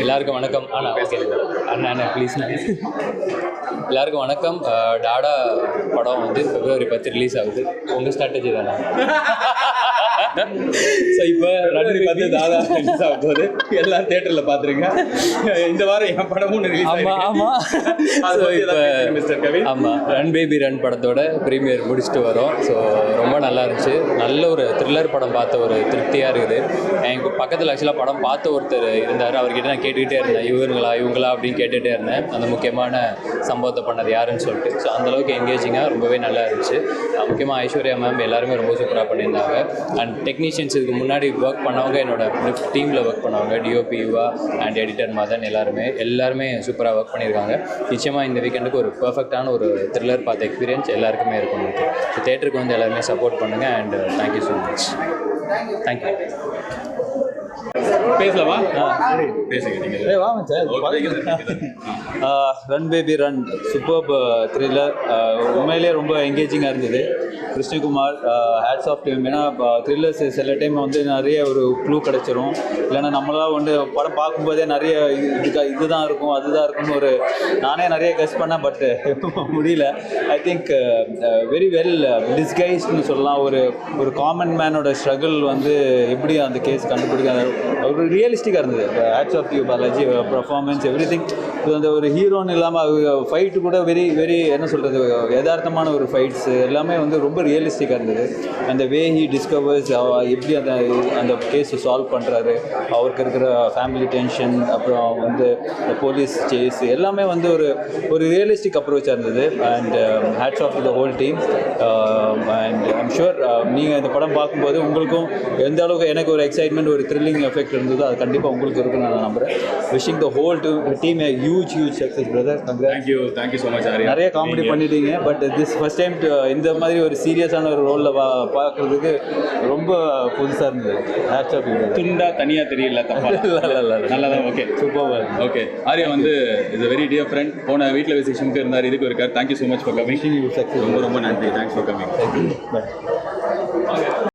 எல்லாருக்கும் வணக்கம். Okay Anna please. எல்லாருக்கும் வணக்கம். டாடா படம் வந்து February 10 ரிலீஸ் ஆகுது. உங்கள் ஸ்ட்ராட்டஜி தானே? ஸோ இப்போ 2 டாடா ரிலீஸ் ஆக போகுது. எல்லாம் தியேட்டரில் பார்த்துருங்க. இந்த வாரம் என் படமும் ரிலீஸ் ஆகும். ஆமாம். ஸோ இப்போ mister Kavin run baby run படத்தோட ப்ரீமியர் முடிச்சுட்டு வரோம். ஸோ ரொம்ப நல்லா இருந்துச்சு. நல்ல ஒரு த்ரில்லர் படம் பார்த்த ஒரு திருப்தியாக இருக்குது. எனக்கு பக்கத்தில் ஆக்சுவலாக படம் பார்த்த ஒருத்தர் இருந்தார். அவர்கிட்ட நான் கேட்டுக்கிட்டே இருந்தேன், இவங்களா அப்படின்னு கேட்டுகிட்டே இருந்தேன். அந்த முக்கியமான சம்பவத்தை பண்ணது யாருன்னு சொல்லிட்டு. ஸோ அந்தளவுக்கு எங்கேஜிங்காக ரொம்பவே நல்லா இருந்துச்சு. முக்கியமாக ஐஸ்வர்யா மேம் எல்லாருமே ரொம்ப சூப்பராக பண்ணியிருந்தாங்க. அண்ட் டெக்னீஷியன்ஸ் இதுக்கு முன்னாடி ஒர்க் பண்ணவங்க, என்னோட டீமில் ஒர்க் பண்ணவங்க, DOP Yuva and editor Madan எல்லாருமே சூப்பராக ஒர்க் பண்ணியிருக்காங்க. நிச்சயமாக இந்த வீக்கெண்டுக்கு ஒரு பர்ஃபெக்டான ஒரு த்ரில்லர் பார்த்த எக்ஸ்பீரியன்ஸ் எல்லாருக்குமே இருக்கும். ஸோ தேட்டருக்கு வந்து எல்லாருமே சப்போர்ட் பண்ணுங்கள். And thank you so much. Thank you. பேசலாமா? பேசுங்க நீங்கள். வாங்க sir. Run baby run superb thriller. உண்மையிலே ரொம்ப என்கேஜிங்காக இருந்தது. Krishnakumar hats off to. ஏன்னா த்ரில்லர்ஸ் சில டைம் வந்து நிறைய ஒரு க்ளூ கிடச்சிரும். இல்லைன்னா நம்மளாம் வந்து படம் பார்க்கும்போதே நிறைய இதுதான் இருக்கும் அதுதான் இருக்கும்னு நானே நிறைய கெஸ் பண்ணேன். பட் முடியல. ஐ திங்க் வெரி வெல் டிஸ்கைஸ்ட்னு சொல்லலாம். ஒரு காமன் மேனோட ஸ்ட்ரகிள் வந்து எப்படி அந்த கேஸ் கண்டுபிடிக்க ஒரு ரியலிஸ்டிக்காக இருந்தது. Hats off you Balaji. Performance everything. அந்த ஒரு ஹீரோன்னு இல்லாமல் ஃபைட்டு கூட வெரி என்ன சொல்கிறது, யதார்த்தமான ஒரு ஃபைட்ஸ் எல்லாமே வந்து ரொம்ப ரியலிஸ்டிக்காக இருந்தது. அந்த வே ஹி டிஸ்கவர்ஸ் எப்படி அந்த கேஸை சால்வ் பண்ணுறாரு, அவருக்கு இருக்கிற ஃபேமிலி டென்ஷன், அப்புறம் வந்து போலீஸ் சேஸ் எல்லாமே வந்து ஒரு ரியலிஸ்டிக் அப்ரோச்சாக இருந்தது. And hats off the whole team. And I'm sure நீங்கள் இந்த படம் பார்க்கும்போது உங்களுக்கும் எந்த அளவுக்கு எனக்கு ஒரு எக்ஸைட்மெண்ட், ஒரு த்ரில்லிங் எஃபெக்ட் இருந்ததோ அது கண்டிப்பாக உங்களுக்கு இருக்குன்னு நான் நம்புகிறேன். Wishing the whole team a huge success brother. Congrats. Thank you so much Arya. நிறைய காமெடி பண்ணிட்டீங்க. பட் திஸ் ஃபர்ஸ்ட் டைம் இந்த மாதிரி ஒரு சீரியஸான ஒரு ரோலில் பார்க்குறதுக்கு ரொம்ப புதுசாக இருந்தது. Hats off you. துண்டா தனியாக தெரியல, தப்பா இல்லை நல்லா தான். Okay super. ஓகே ஆர்யா வந்து is a very dear friend. போன வீட்டில் விசேஷமுக்கு இருந்தார், இதுக்கு இருக்கார். Thank you so much for coming. ரொம்ப நன்றி. Thanks for coming. பை.